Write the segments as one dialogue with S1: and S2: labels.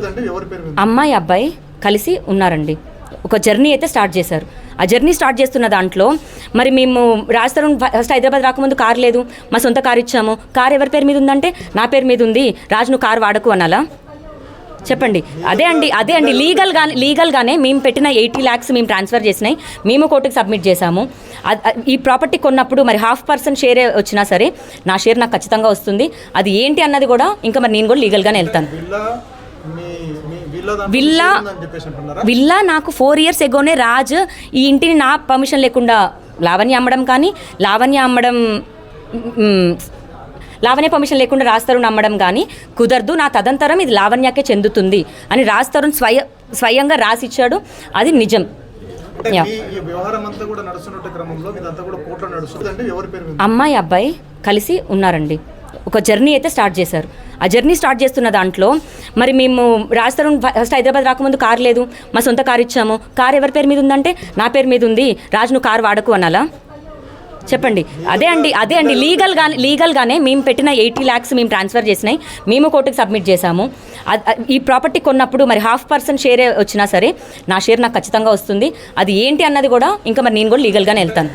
S1: అంటే ఎవరి పేరు మీద?
S2: అమ్మాయి అబ్బాయి కలిసి ఉన్నారండి. ఒక జర్నీ అయితే స్టార్ట్ చేశారు. ఆ జర్నీ స్టార్ట్ చేస్తున్న దాంట్లో మరి మేము రాజస్థాన్ ఫస్ట్ హైదరాబాద్ రాకముందు కారు లేదు, మా సొంత కారు ఇచ్చాము. కారు ఎవరి పేరు మీద ఉందంటే నా పేరు మీద ఉంది. రాజు నువ్వు కారు వాడకు అనాలా? చెప్పండి. అదే అండి లీగల్గానే మేము పెట్టిన 80 lakhs మేము ట్రాన్స్ఫర్ చేసినాయి, మేము కోర్టుకి సబ్మిట్ చేశాము. ఈ ప్రాపర్టీ కొన్నప్పుడు మరి 50% షేరే వచ్చినా సరే నా షేర్ నాకు ఖచ్చితంగా వస్తుంది. అది ఏంటి అన్నది కూడా ఇంకా మరి నేను కూడా లీగల్గానే వెళ్తాను. విల్లా నాకు 4 years ఎగోనే రాజ్ ఈ ఇంటిని నా పర్మిషన్ లేకుండా లావణ్య పర్మిషన్ లేకుండా రాజ్ తరుణ్ అమ్మడం కానీ కుదరదు. నా తదంతరం ఇది లావణ్యకే చెందుతుంది అని రాజ్ తరుణ్ స్వయంగా రాసిచ్చాడు. అది నిజం. అమ్మాయి అబ్బాయి కలిసి ఉన్నారండి. ఒక జర్నీ అయితే స్టార్ట్ చేశారు. ఆ జర్నీ స్టార్ట్ చేస్తున్న దాంట్లో మరి మేము రాజస్థాన్ ఫస్ట్ హైదరాబాద్ రాకముందు కారు లేదు, మా సొంత కారు ఇచ్చాము. కారు ఎవరి పేరు మీద ఉందంటే నా పేరు మీద ఉంది. రాజు నువ్వు కారు వాడకు అనాలా? చెప్పండి. అదే అండి లీగల్గానే మేము పెట్టిన 80 lakhs మేము ట్రాన్స్ఫర్ చేసినాయి, మేము కోర్టుకి సబ్మిట్ చేశాము. ఈ ప్రాపర్టీ కొన్నప్పుడు మరి 50% షేరే వచ్చినా సరే నా షేర్ నాకు ఖచ్చితంగా వస్తుంది. అది ఏంటి అన్నది కూడా ఇంకా మరి నేను కూడా లీగల్గానే వెళ్తాను.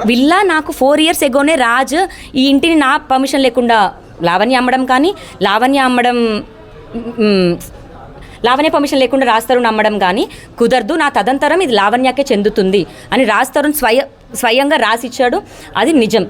S2: విల్లా నాకు 4 years ఎగోనే రాజ్ ఈ ఇంటిని నా పర్మిషన్ లేకుండా లావణ్య పర్మిషన్ లేకుండా రాజ్ తరుణ్ అమ్మడం కానీ కుదరదు. నా తదంతరం ఇది లావణ్యకే చెందుతుంది అని రాజ్ తరుణ్ స్వయంగా రాసిచ్చాడు. అది నిజం.